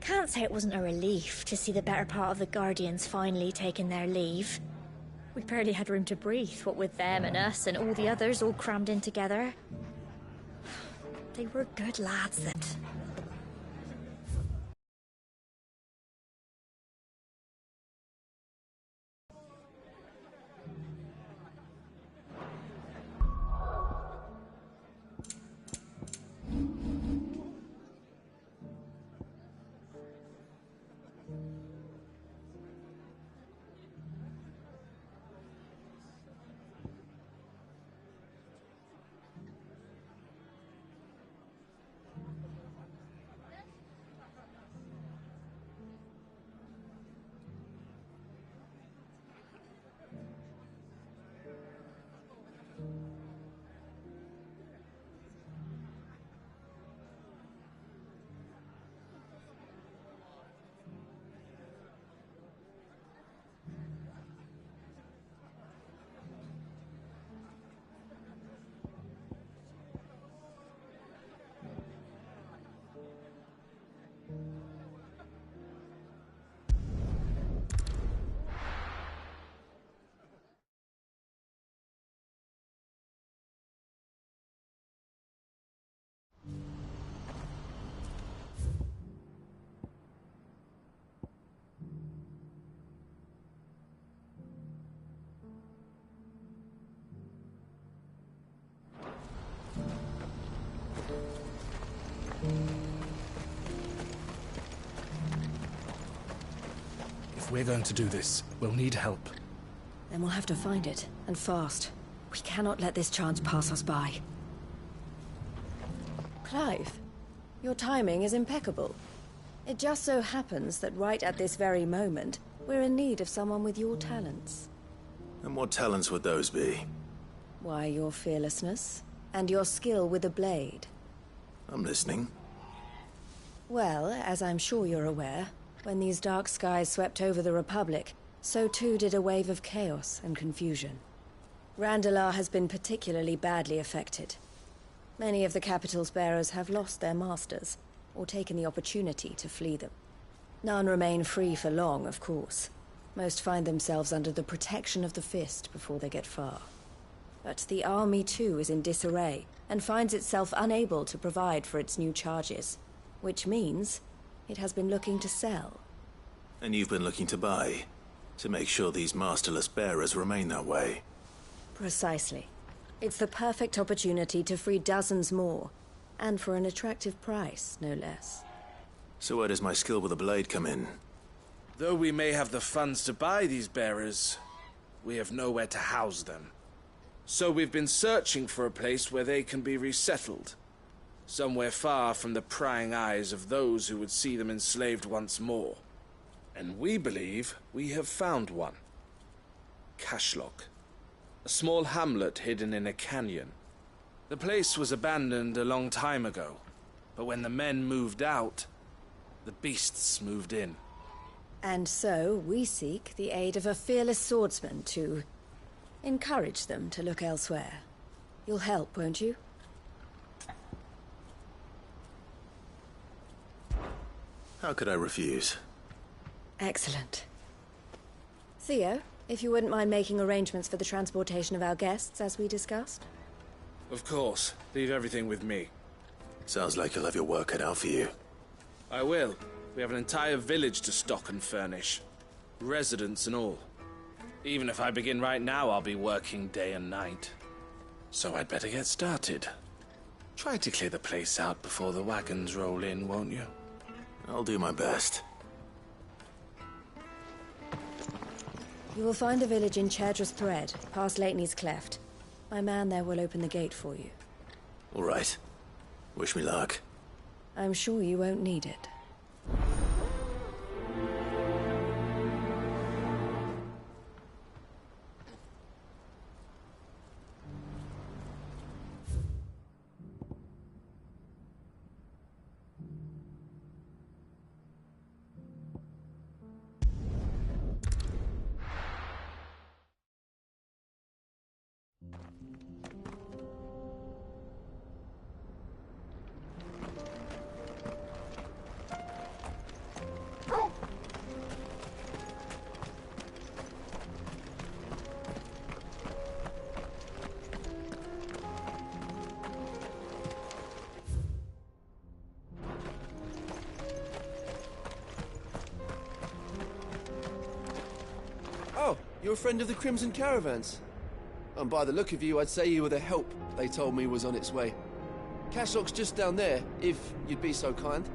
Can't say it wasn't a relief to see the better part of the Guardians finally taking their leave. We barely had room to breathe, what with them and us and all the others all crammed in together. They were good lads that... If we're going to do this, we'll need help. Then we'll have to find it, and fast. We cannot let this chance pass us by. Clive, your timing is impeccable. It just so happens that right at this very moment, we're in need of someone with your talents. And what talents would those be? Why, your fearlessness, and your skill with a blade. I'm listening. Well, as I'm sure you're aware, when these dark skies swept over the Republic, so too did a wave of chaos and confusion. Randalar has been particularly badly affected. Many of the capital's bearers have lost their masters, or taken the opportunity to flee them. None remain free for long, of course. Most find themselves under the protection of the Fist before they get far. But the army too is in disarray, and finds itself unable to provide for its new charges. Which means it has been looking to sell. And you've been looking to buy, to make sure these masterless bearers remain that way. Precisely. It's the perfect opportunity to free dozens more, and for an attractive price, no less. So where does my skill with a blade come in? Though we may have the funds to buy these bearers, we have nowhere to house them. So we've been searching for a place where they can be resettled. Somewhere far from the prying eyes of those who would see them enslaved once more. And we believe we have found one. Cashlock. A small hamlet hidden in a canyon. The place was abandoned a long time ago, but when the men moved out, the beasts moved in. And so we seek the aid of a fearless swordsman to encourage them to look elsewhere. You'll help, won't you? How could I refuse? Excellent. Theo, if you wouldn't mind making arrangements for the transportation of our guests, as we discussed. Of course. Leave everything with me. Sounds like you'll have your work cut out for you. I will. We have an entire village to stock and furnish. Residents and all. Even if I begin right now, I'll be working day and night. So I'd better get started. Try to clear the place out before the wagons roll in, won't you? I'll do my best. You will find a village in Chairdress Thread, past Lateney's Cleft. My man there will open the gate for you. All right. Wish me luck. I'm sure you won't need it. You're a friend of the Crimson Caravans. And by the look of you, I'd say you were the help they told me was on its way. Cashlock's just down there, if you'd be so kind.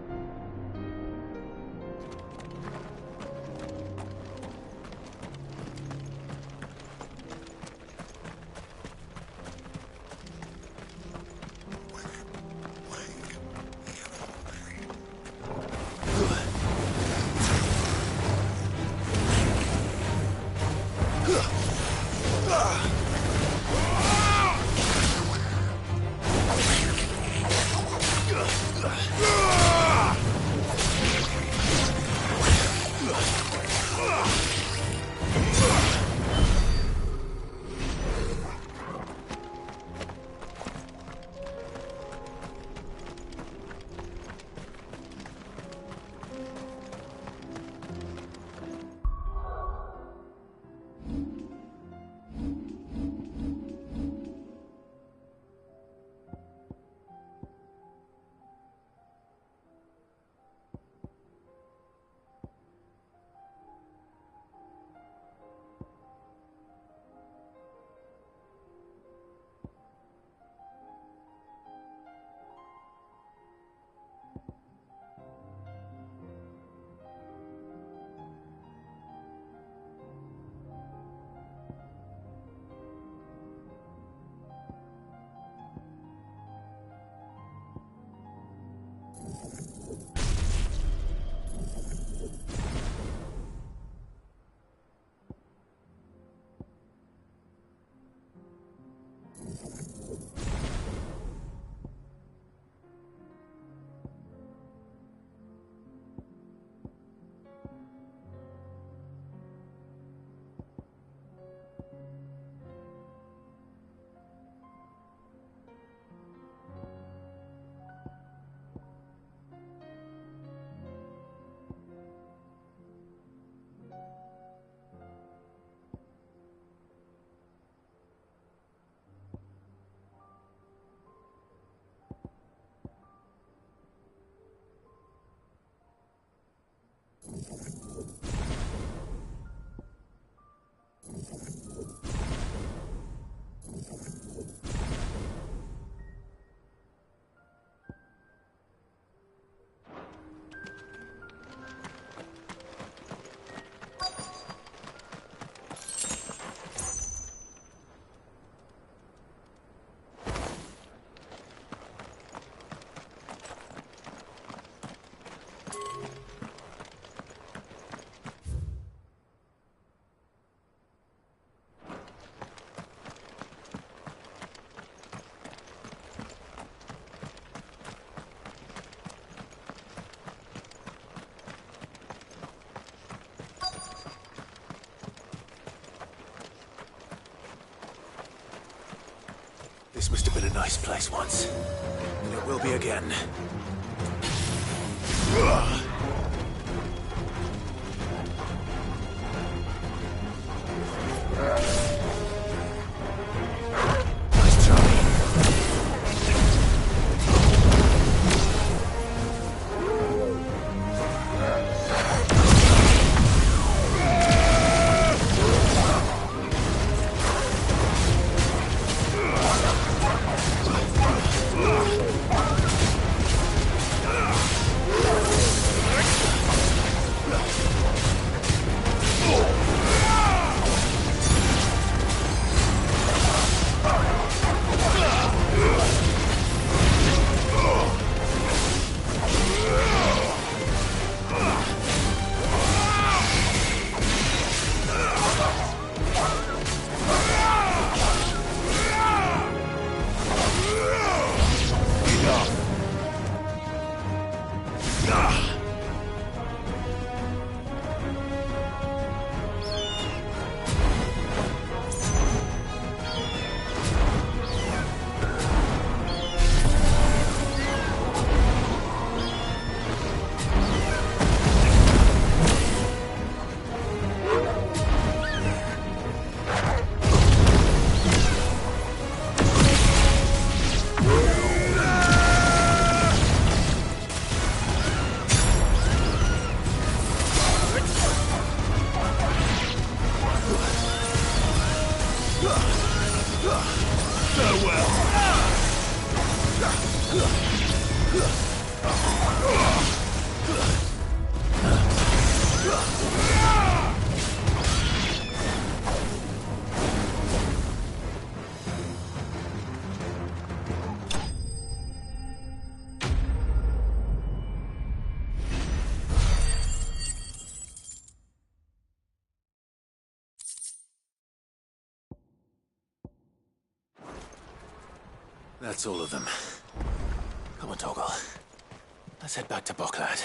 This must have been a nice place once. And it will be again. Nice try. That's all of them. Come on, Toggle. Let's head back to Boklad.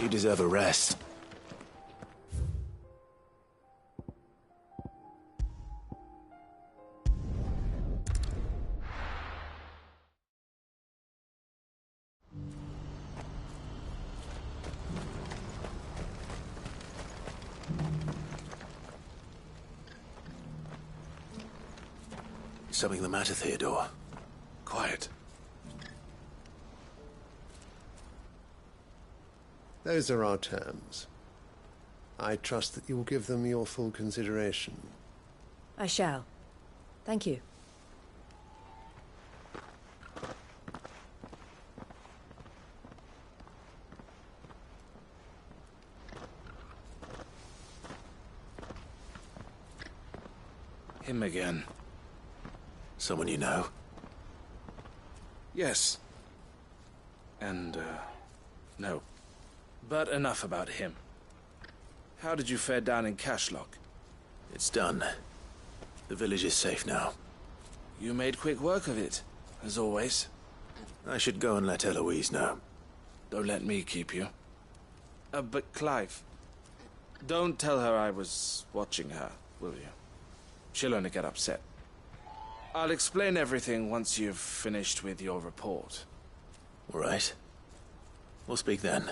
You deserve a rest. Something the matter, Theodore? Quiet. Those are our terms. I trust that you will give them your full consideration. I shall. Thank you. Him again. Someone you know? Yes. And, no. But enough about him. How did you fare down in Cashlock? It's done. The village is safe now. You made quick work of it, as always. I should go and let Eloise know. Don't let me keep you. But Clive, don't tell her I was watching her, will you? She'll only get upset. I'll explain everything once you've finished with your report. All right. We'll speak then.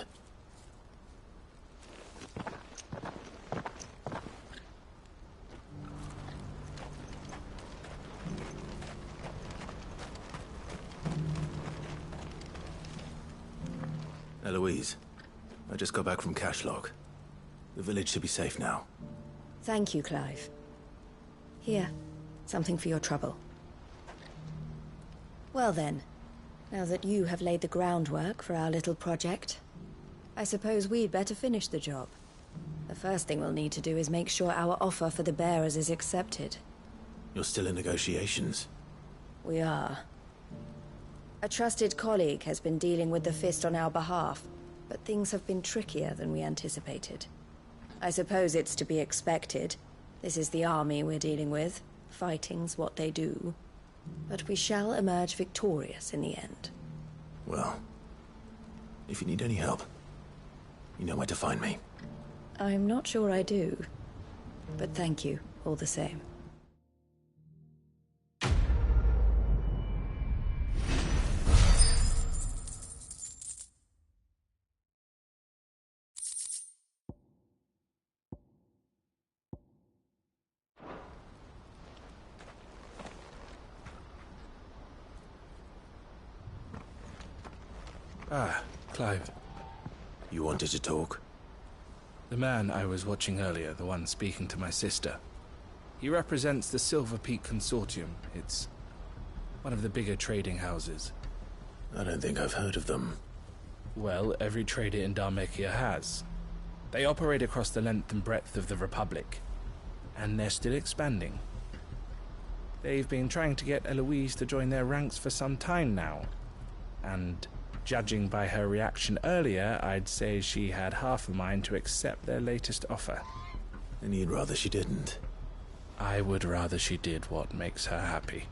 Eloise, I just got back from Cashlock. The village should be safe now. Thank you, Clive. Here, something for your trouble. Well then, now that you have laid the groundwork for our little project, I suppose we'd better finish the job. The first thing we'll need to do is make sure our offer for the bearers is accepted. You're still in negotiations? We are. A trusted colleague has been dealing with the Fist on our behalf, but things have been trickier than we anticipated. I suppose it's to be expected. This is the army we're dealing with. Fighting's what they do. But we shall emerge victorious in the end. Well, if you need any help, you know where to find me. I'm not sure I do. But thank you, all the same. Ah, Clive. You wanted to talk? The man I was watching earlier, the one speaking to my sister. He represents the Silver Peak Consortium. It's one of the bigger trading houses. I don't think I've heard of them. Well, every trader in Dharmekia has. They operate across the length and breadth of the Republic. And they're still expanding. They've been trying to get Eloise to join their ranks for some time now. And judging by her reaction earlier, I'd say she had half a mind to accept their latest offer. And you'd rather she didn't? I would rather she did what makes her happy.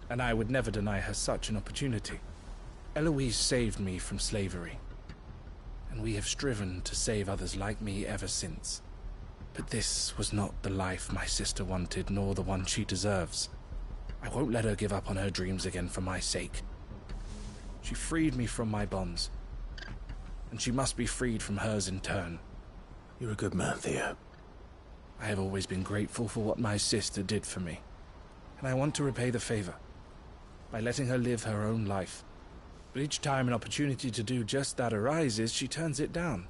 And I would never deny her such an opportunity. Eloise saved me from slavery. And we have striven to save others like me ever since. But this was not the life my sister wanted, nor the one she deserves. I won't let her give up on her dreams again for my sake. She freed me from my bonds. And she must be freed from hers in turn. You're a good man, Theo. I have always been grateful for what my sister did for me. And I want to repay the favor. By letting her live her own life. But each time an opportunity to do just that arises, she turns it down.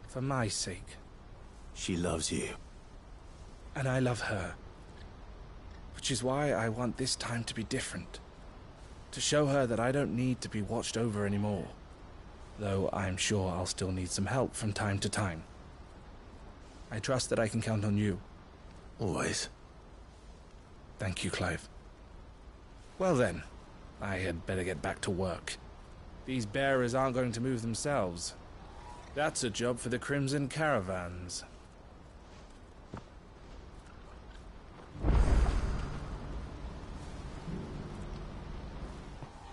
For my sake. She loves you. And I love her. Which is why I want this time to be different. To show her that I don't need to be watched over anymore. Though I'm sure I'll still need some help from time to time. I trust that I can count on you. Always. Thank you, Clive. Well then, I had better get back to work. These bearers aren't going to move themselves. That's a job for the Crimson Caravans.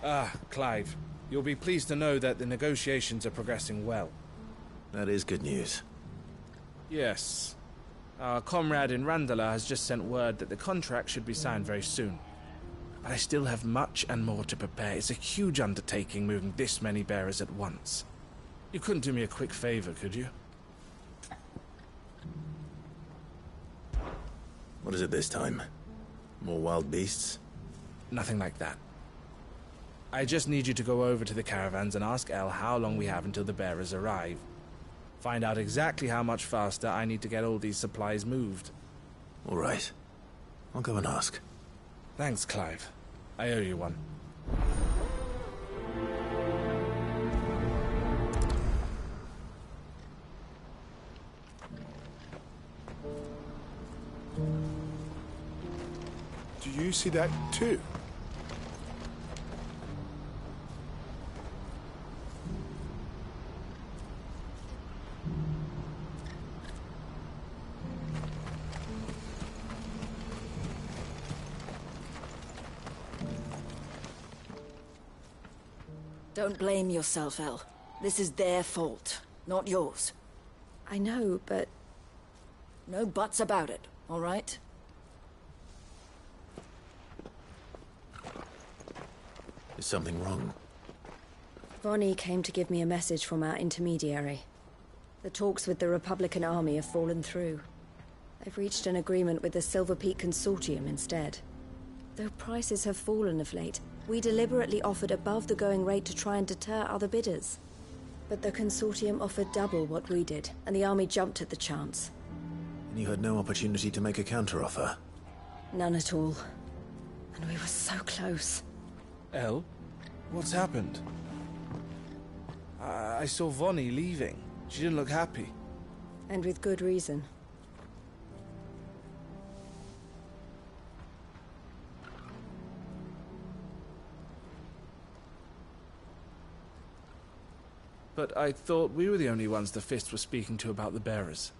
Ah, Clive. You'll be pleased to know that the negotiations are progressing well. That is good news. Yes. Our comrade in Randala has just sent word that the contract should be signed very soon. But I still have much and more to prepare. It's a huge undertaking moving this many bearers at once. You couldn't do me a quick favor, could you? What is it this time? More wild beasts? Nothing like that. I just need you to go over to the caravans and ask El how long we have until the bearers arrive. Find out exactly how much faster I need to get all these supplies moved. All right. I'll go and ask. Thanks, Clive. I owe you one. Do you see that too? Don't blame yourself, El. This is their fault, not yours. I know, but... No buts about it, all right? Is something wrong? Vonnie came to give me a message from our intermediary. The talks with the Republican army have fallen through. They've reached an agreement with the Silver Peak Consortium instead. Though prices have fallen of late, we deliberately offered above the going rate to try and deter other bidders. But the Consortium offered double what we did, and the army jumped at the chance. And you had no opportunity to make a counteroffer? None at all. And we were so close. El? What's happened? I saw Vonnie leaving. She didn't look happy. And with good reason. But I thought we were the only ones the Fist were speaking to about the bearers.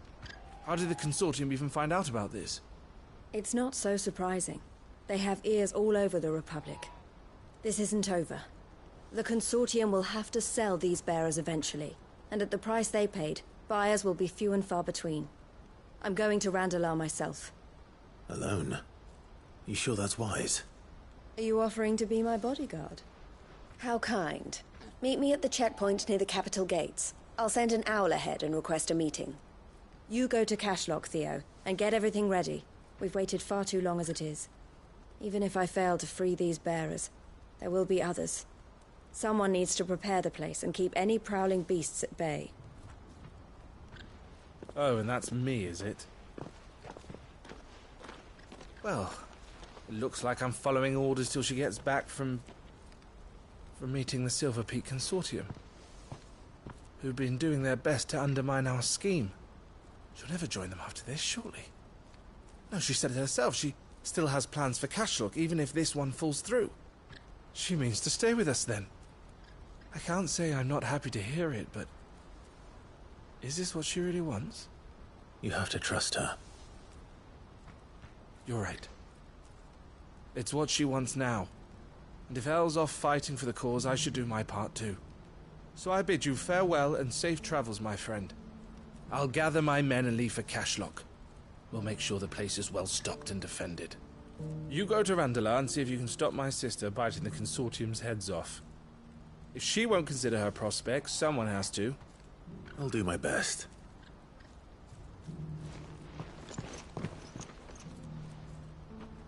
How did the Consortium even find out about this? It's not so surprising. They have ears all over the Republic. This isn't over. The Consortium will have to sell these bearers eventually, and at the price they paid, buyers will be few and far between. I'm going to Randalar myself. Alone? You sure that's wise? Are you offering to be my bodyguard? How kind. Meet me at the checkpoint near the capital gates. I'll send an owl ahead and request a meeting. You go to Cashlock, Theo, and get everything ready. We've waited far too long as it is. Even if I fail to free these bearers, there will be others. Someone needs to prepare the place and keep any prowling beasts at bay. Oh, and that's me, is it? Well, it looks like I'm following orders till she gets back from meeting the Silver Peak Consortium, who've been doing their best to undermine our scheme. She'll never join them after this, surely. No, she said it herself. She still has plans for Cashlock, even if this one falls through. She means to stay with us, then. I can't say I'm not happy to hear it, but... is this what she really wants? You have to trust her. You're right. It's what she wants now. And if Elle's off fighting for the cause, I should do my part too. So I bid you farewell and safe travels, my friend. I'll gather my men and leave for Cashlock. We'll make sure the place is well stocked and defended. You go to Randalar and see if you can stop my sister biting the Consortium's heads off. If she won't consider her prospects, someone has to. I'll do my best.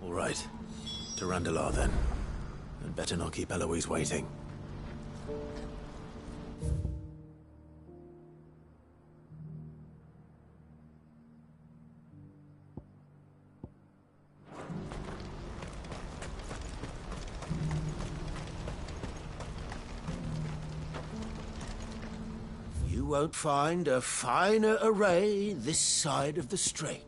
All right. To Randalar, then. And better not keep Eloise waiting. You won't find a finer array this side of the strait.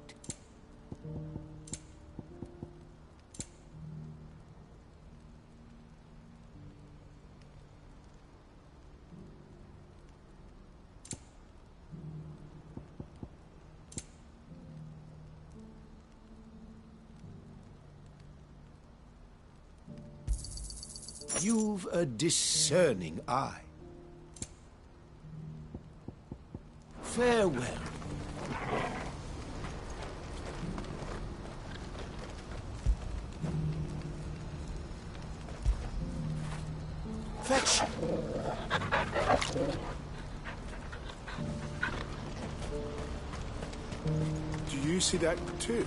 You've a discerning eye. Farewell. Fetch! Do you see that too?